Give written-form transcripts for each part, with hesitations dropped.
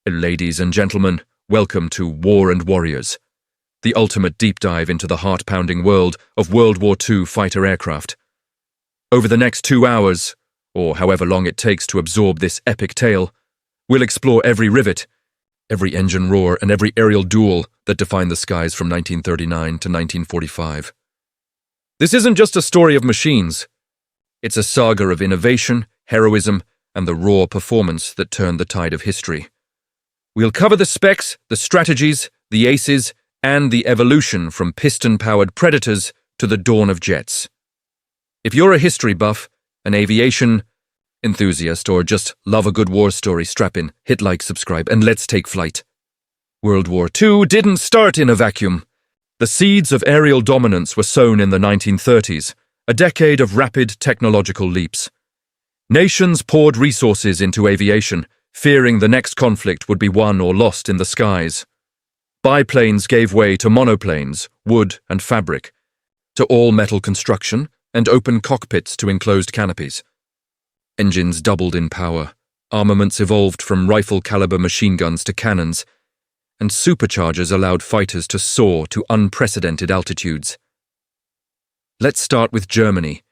Ladies and gentlemen, welcome to War and Warriors, the ultimate deep dive into the heart-pounding world of World War II fighter aircraft. Over the next 2 hours, or however long it takes to absorb this epic tale, we'll explore every rivet, every engine roar, and every aerial duel that defined the skies from 1939 to 1945. This isn't just a story of machines. It's a saga of innovation, heroism, and the raw performance that turned the tide of history. We'll cover the specs, the strategies, the aces, and the evolution from piston-powered Predators to the dawn of jets. If you're a history buff, an aviation enthusiast, or just love a good war story, strap in, hit like, subscribe, and let's take flight. World War II didn't start in a vacuum. The seeds of aerial dominance were sown in the 1930s, a decade of rapid technological leaps. Nations poured resources into aviation, fearing the next conflict would be won or lost in the skies. Biplanes gave way to monoplanes, wood and fabric, to all-metal construction and open cockpits to enclosed canopies. Engines doubled in power, armaments evolved from rifle-caliber machine guns to cannons, and superchargers allowed fighters to soar to unprecedented altitudes. Let's start with Germany,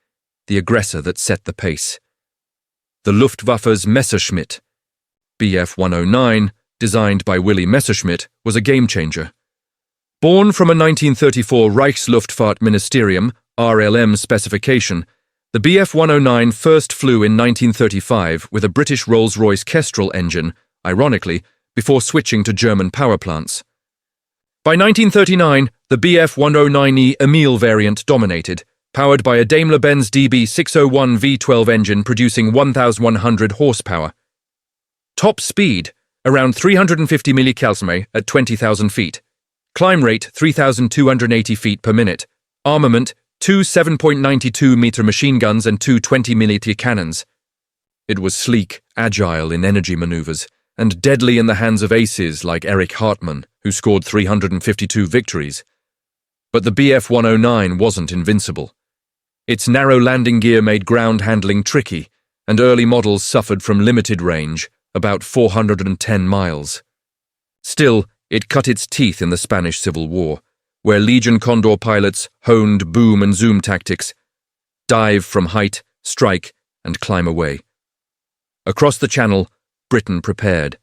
the aggressor that set the pace. The Luftwaffe's Messerschmitt, Bf-109, designed by Willy Messerschmitt, was a game-changer. Born from a 1934 Reichsluftfahrtministerium (RLM) specification, the Bf-109 first flew in 1935 with a British Rolls-Royce Kestrel engine, ironically, before switching to German power plants. By 1939, the Bf-109E Emil variant dominated, powered by a Daimler-Benz DB601 V12 engine producing 1,100 horsepower. Top speed, around 350 mph at 20,000 feet. Climb rate, 3,280 feet per minute. Armament, 2 7.92-meter machine guns and 2 20-mm cannons. It was sleek, agile in energy maneuvers, and deadly in the hands of aces like Erich Hartmann, who scored 352 victories. But the Bf-109 wasn't invincible. Its narrow landing gear made ground handling tricky, and early models suffered from limited range, about 410 miles. Still, it cut its teeth in the Spanish Civil War, where Legion Condor pilots honed boom and zoom tactics, dive from height, strike, and climb away. Across the Channel, Britain prepared.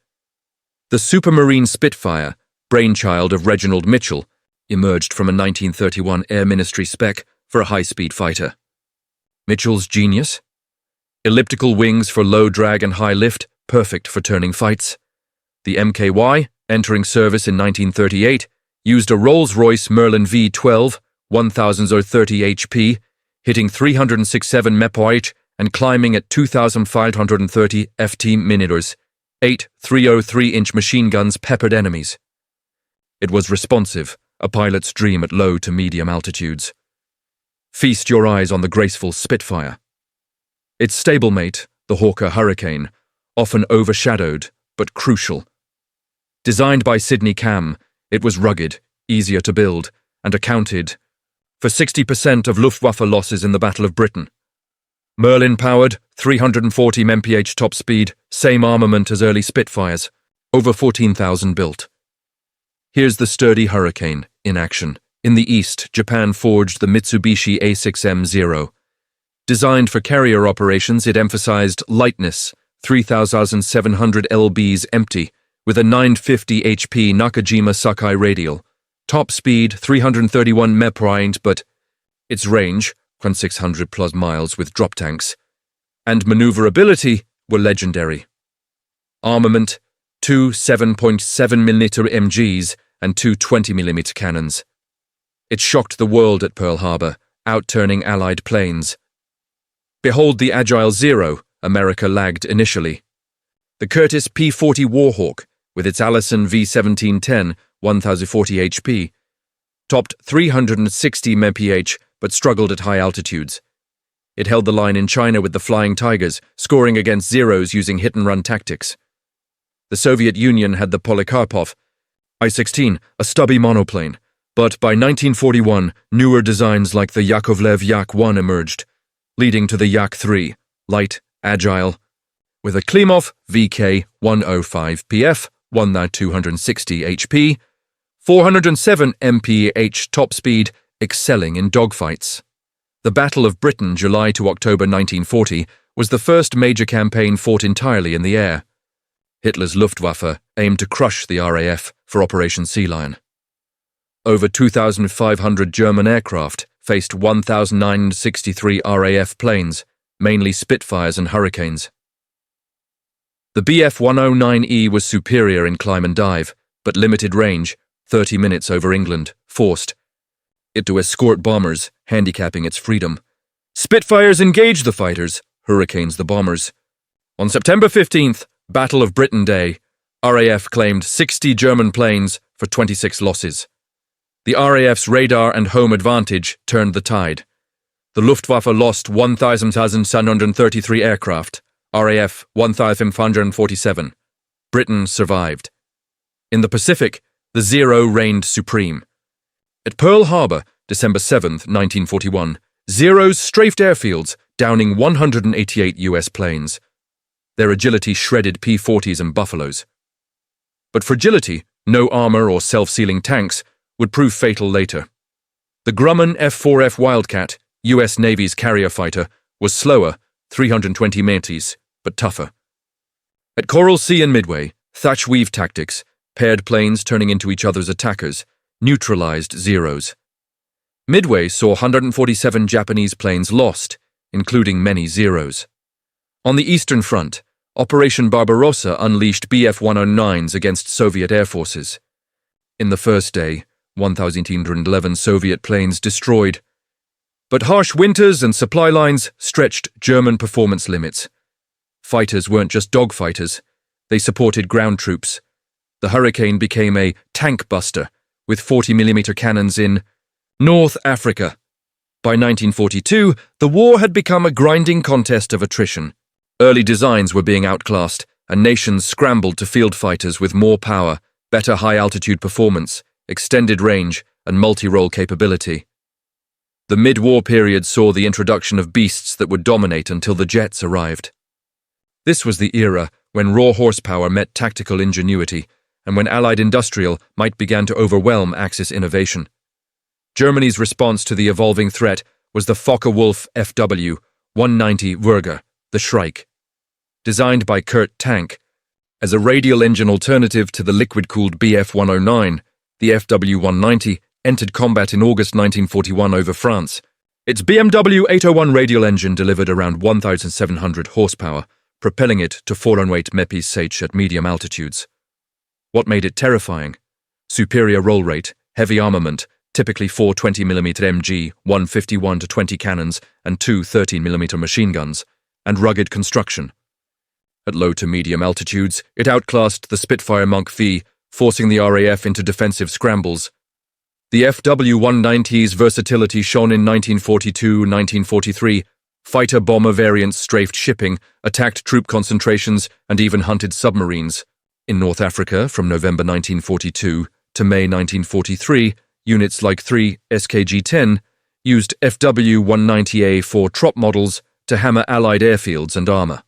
The Supermarine Spitfire, brainchild of Reginald Mitchell, emerged from a 1931 Air Ministry spec for a high-speed fighter. Mitchell's genius? Elliptical wings for low drag and high lift, perfect for turning fights. The MKY, entering service in 1938, used a Rolls-Royce Merlin V12, 1030 HP, hitting 367 mph and climbing at 2,530 ft-m. 8 303-inch machine guns peppered enemies. It was responsive, a pilot's dream at low to medium altitudes. Feast your eyes on the graceful Spitfire. Its stablemate, the Hawker Hurricane, often overshadowed, but crucial. Designed by Sidney Cam, it was rugged, easier to build, and accounted for 60% of Luftwaffe losses in the Battle of Britain. Merlin-powered, 340 mph top speed, same armament as early Spitfires, over 14,000 built. Here's the sturdy Hurricane, in action. In the east, Japan forged the Mitsubishi A6M0. Designed for carrier operations, it emphasized lightness, 3,700 lbs empty, with a 950 HP Nakajima Sakai radial. Top speed, 331 mph, but its range, 1,600 plus miles with drop tanks, and maneuverability were legendary. Armament, 2 7.7mm MGs and 2 20mm cannons. It shocked the world at Pearl Harbor, outturning Allied planes. Behold the Agile Zero, America lagged initially. The Curtiss P-40 Warhawk, with its Allison V-1710, 1,040 HP, topped 360 mph but struggled at high altitudes. It held the line in China with the Flying Tigers, scoring against Zeros using hit-and-run tactics. The Soviet Union had the Polikarpov I-16, a stubby monoplane, but by 1941, newer designs like the Yakovlev Yak-1 emerged, leading to the Yak-3, light, agile, with a Klimov VK-105PF 1,260 HP, 407 mph top speed, excelling in dogfights. The Battle of Britain, July to October 1940, was the first major campaign fought entirely in the air. Hitler's Luftwaffe aimed to crush the RAF for Operation Sea Lion. Over 2,500 German aircraft faced 1,963 RAF planes, mainly Spitfires and Hurricanes. The Bf-109E was superior in climb and dive, but limited range, 30 minutes over England, forced it to escort bombers, handicapping its freedom. Spitfires engaged the fighters, Hurricanes the bombers. On September 15th, Battle of Britain Day, RAF claimed 60 German planes for 26 losses. The RAF's radar and home advantage turned the tide. The Luftwaffe lost 1,733 aircraft, RAF 1,547. Britain survived. In the Pacific, the Zero reigned supreme. At Pearl Harbor, December 7, 1941, Zeros strafed airfields, downing 188 U.S. planes. Their agility shredded P-40s and Buffaloes. But fragility, no armor or self-sealing tanks, would prove fatal later. The Grumman F-4F Wildcat, U.S. Navy's carrier fighter, was slower, 320 metres, but tougher. At Coral Sea and Midway, thatch-weave tactics, paired planes turning into each other's attackers, neutralized Zeros. Midway saw 147 Japanese planes lost, including many Zeros. On the Eastern Front, Operation Barbarossa unleashed Bf-109s against Soviet air forces. In the first day, 1,811 Soviet planes destroyed. But harsh winters and supply lines stretched German performance limits. Fighters weren't just dogfighters, they supported ground troops. The Hurricane became a tank buster, with 40mm cannons in North Africa. By 1942, the war had become a grinding contest of attrition. Early designs were being outclassed, and nations scrambled to field fighters with more power, better high-altitude performance, extended range, and multi-role capability. The mid-war period saw the introduction of beasts that would dominate until the jets arrived. This was the era when raw horsepower met tactical ingenuity, and when Allied industrial might began to overwhelm Axis innovation. Germany's response to the evolving threat was the Focke-Wulf FW-190 Würger, the Shrike. Designed by Kurt Tank as a radial engine alternative to the liquid-cooled Bf-109, the FW-190 entered combat in August 1941 over France. Its BMW 801 radial engine delivered around 1,700 horsepower, propelling it to 408 mph at medium altitudes. What made it terrifying? Superior roll rate, heavy armament, typically 4 20mm MG, 151-20 cannons, and 2 13mm machine guns, and rugged construction. At low to medium altitudes, it outclassed the Spitfire Monk V, forcing the RAF into defensive scrambles. The FW-190's versatility shone in 1942-1943. Fighter-bomber variants strafed shipping, attacked troop concentrations, and even hunted submarines. In North Africa, from November 1942 to May 1943, units like 3 SKG-10 used FW-190A4 trop models to hammer Allied airfields and armor.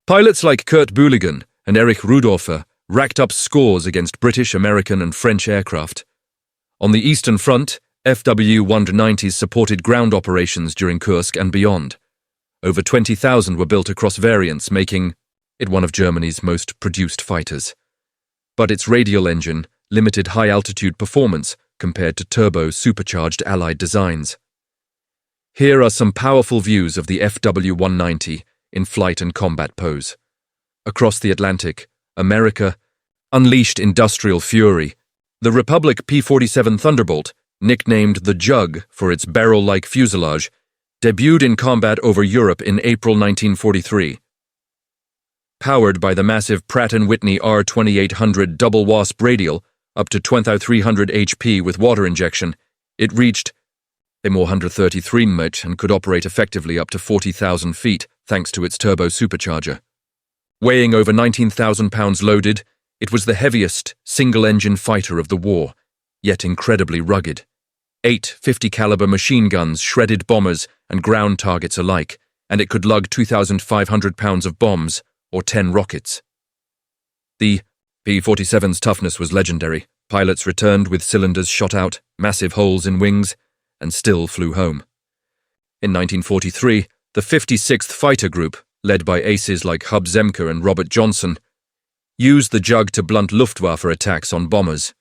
Pilots like Kurt Buligan and Erich Rudolfer racked up scores against British, American, and French aircraft. On the Eastern Front, FW-190s supported ground operations during Kursk and beyond. Over 20,000 were built across variants, making it one of Germany's most produced fighters. But its radial engine limited high-altitude performance compared to turbo-supercharged Allied designs. Here are some powerful views of the FW-190 in flight and combat pose. Across the Atlantic, America unleashed industrial fury. The Republic P-47 Thunderbolt, nicknamed the Jug for its barrel-like fuselage, debuted in combat over Europe in April 1943. Powered by the massive Pratt & Whitney R2800 double wasp radial, up to 2,300 HP with water injection, it reached a more 133 mph and could operate effectively up to 40,000 feet thanks to its turbo supercharger. Weighing over 19,000 pounds loaded, it was the heaviest single-engine fighter of the war, yet incredibly rugged. 8 50-caliber machine guns shredded bombers and ground targets alike, and it could lug 2,500 pounds of bombs, or 10 rockets. The P-47's toughness was legendary. Pilots returned with cylinders shot out, massive holes in wings, and still flew home. In 1943, the 56th Fighter Group, led by aces like Hub Zemke and Robert Johnson, used the Jug to blunt Luftwaffe attacks on bombers.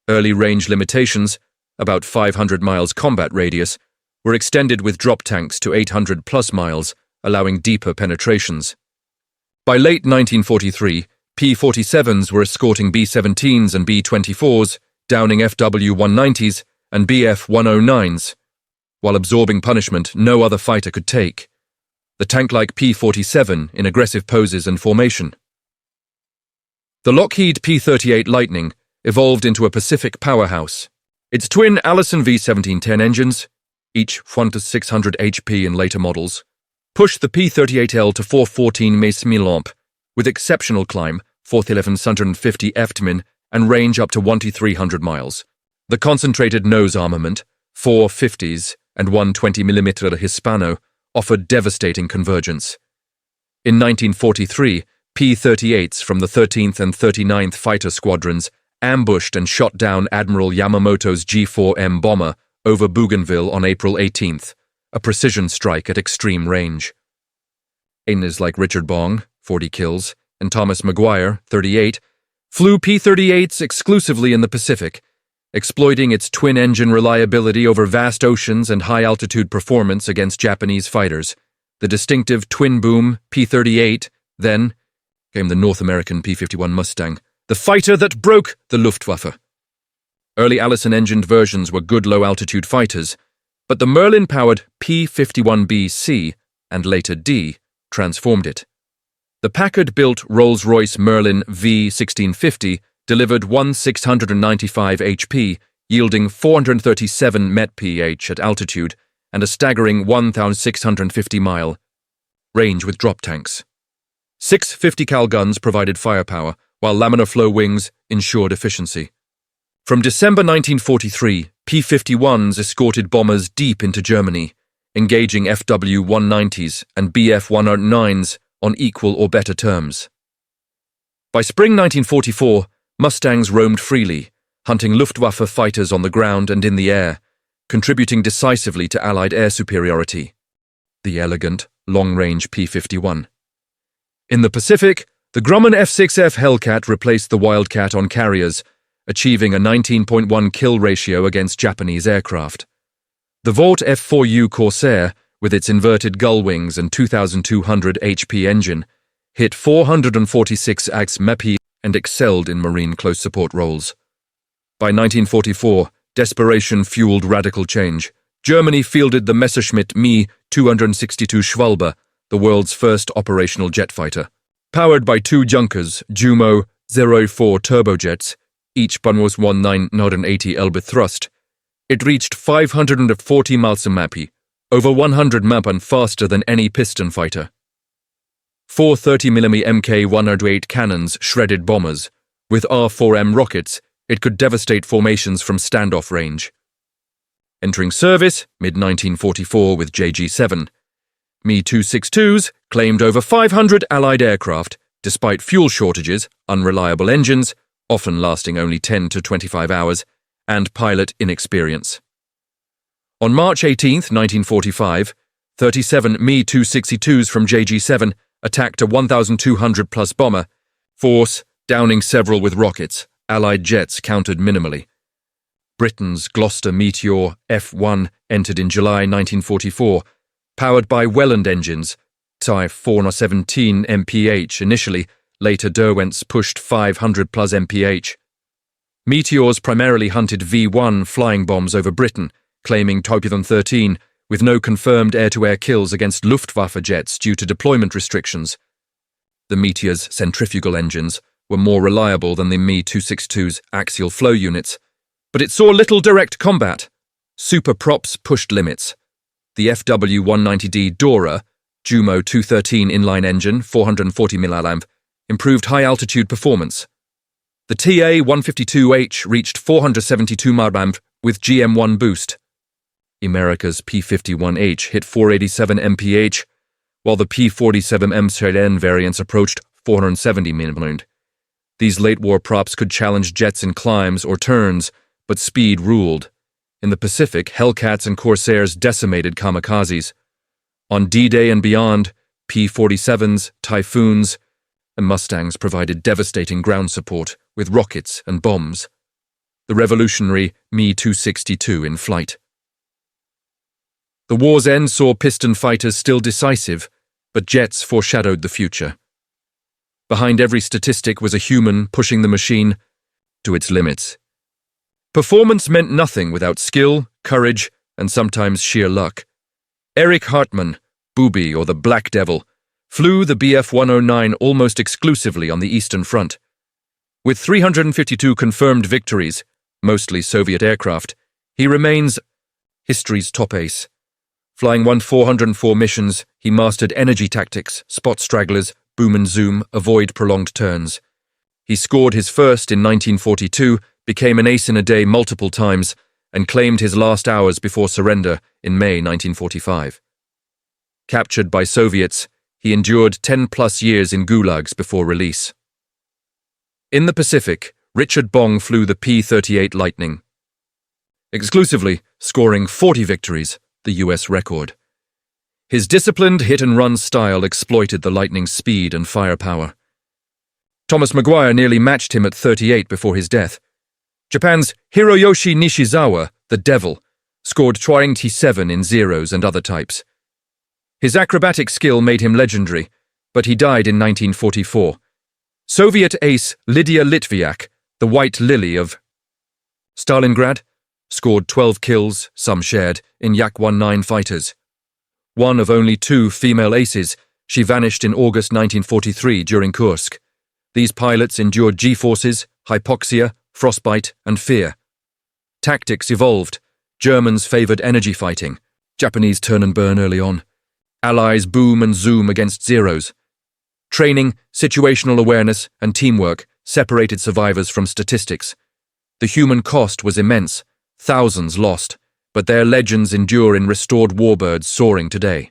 Early range limitations, about 500 miles combat radius, were extended with drop tanks to 800-plus miles, allowing deeper penetrations. By late 1943, P-47s were escorting B-17s and B-24s, downing FW-190s and BF-109s, while absorbing punishment no other fighter could take. The tank-like P-47 in aggressive poses and formation. The Lockheed P-38 Lightning evolved into a Pacific powerhouse. Its twin Allison V-1710 engines, each 600 HP in later models, pushed the P-38L to 414 mph, with exceptional climb, 4,1150 ft-min, and range up to 1,300 miles. The concentrated nose armament, 4 50s and one 20mm Hispano, offered devastating convergence. In 1943, P-38s from the 13th and 39th Fighter Squadrons ambushed and shot down Admiral Yamamoto's G-4M bomber over Bougainville on April 18th, a precision strike at extreme range. Airmen like Richard Bong, 40 kills, and Thomas Maguire, 38, flew P-38s exclusively in the Pacific, exploiting its twin-engine reliability over vast oceans and high-altitude performance against Japanese fighters. The distinctive twin-boom P-38, then, came the North American P-51 Mustang, the fighter that broke the Luftwaffe. Early Allison-engined versions were good low-altitude fighters, but the Merlin-powered P-51B-C, and later D, transformed it. The Packard-built Rolls-Royce Merlin V1650 delivered 1,695 HP, yielding 437 met-ph at altitude and a staggering 1,650-mile range with drop tanks. 6 50-cal guns provided firepower, while laminar flow wings ensured efficiency. From December 1943, P-51s escorted bombers deep into Germany, engaging FW-190s and BF-109s on equal or better terms. By spring 1944, Mustangs roamed freely, hunting Luftwaffe fighters on the ground and in the air, contributing decisively to Allied air superiority. The elegant, long-range P-51. In the Pacific, the Grumman F-6F Hellcat replaced the Wildcat on carriers, achieving a 19.1 kill ratio against Japanese aircraft. The Vought F-4U Corsair, with its inverted gull wings and 2,200 HP engine, hit 446 mph and excelled in marine close support roles. By 1944, desperation fueled radical change. Germany fielded the Messerschmitt Me 262 Schwalbe, the world's first operational jet fighter. Powered by 2 Junkers Jumo 04 turbojets, each was 1980 Elbe thrust, it reached 540 mph, over 100 mph faster than any piston fighter. 4 30mm Mk108 cannons shredded bombers. With R-4M rockets, it could devastate formations from standoff range. Entering service, mid-1944 with JG-7, Me-262s claimed over 500 Allied aircraft, despite fuel shortages, unreliable engines, often lasting only 10 to 25 hours, and pilot inexperience. On March 18, 1945, 37 Me-262s from JG-7 attacked a 1,200-plus bomber force, downing several with rockets. Allied jets countered minimally. Britain's Gloucester Meteor F-1 entered in July 1944, powered by Welland engines, Type 417 mph initially, later Derwents pushed 500-plus mph. Meteors primarily hunted V-1 flying bombs over Britain, claiming Torpedo 13, with no confirmed air-to-air kills against Luftwaffe jets due to deployment restrictions. The Meteor's centrifugal engines were more reliable than the Me-262's axial flow units, but it saw little direct combat. Super props pushed limits. The FW-190D Dora, Jumo 213 inline engine, 440 mAh, improved high-altitude performance. The TA-152H reached 472 mAh with GM1 boost. America's P-51H hit 487 mph, while the P-47M variants approached 470 mAh. These late-war props could challenge jets in climbs or turns, but speed ruled. In the Pacific, Hellcats and Corsairs decimated kamikazes. On D-Day and beyond, P-47s, Typhoons, and Mustangs provided devastating ground support with rockets and bombs. The revolutionary Me-262 in flight. The war's end saw piston fighters still decisive, but jets foreshadowed the future. Behind every statistic was a human pushing the machine to its limits. Performance meant nothing without skill, courage, and sometimes sheer luck. Eric Hartmann, Booby or the Black Devil, flew the Bf-109 almost exclusively on the Eastern Front. With 352 confirmed victories, mostly Soviet aircraft, he remains history's top ace. Flying 404 missions, he mastered energy tactics, spot stragglers, boom and zoom, avoid prolonged turns. He scored his first in 1942, became an ace in a day multiple times, and claimed his last hours before surrender in May 1945. Captured by Soviets, he endured 10-plus years in gulags before release. In the Pacific, Richard Bong flew the P-38 Lightning, exclusively scoring 40 victories, the U.S. record. His disciplined hit-and-run style exploited the Lightning's speed and firepower. Thomas Maguire nearly matched him at 38 before his death. Japan's Hiroyoshi Nishizawa, the Devil, scored 27 in Zeros and other types. His acrobatic skill made him legendary, but he died in 1944. Soviet ace Lydia Litviak, the White Lily of Stalingrad, scored 12 kills, some shared, in Yak-19 fighters. One of only 2 female aces, she vanished in August 1943 during Kursk. These pilots endured G-forces, hypoxia, frostbite, and fear. Tactics evolved. Germans favored energy fighting. Japanese turn and burn early on. Allies boom and zoom against Zeros. Training, situational awareness, and teamwork separated survivors from statistics. The human cost was immense. Thousands lost, but their legends endure in restored warbirds soaring today.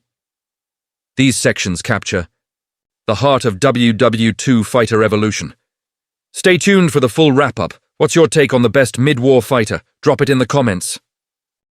These sections capture the heart of WWII fighter evolution. Stay tuned for the full wrap-up. What's your take on the best mid-war fighter? Drop it in the comments.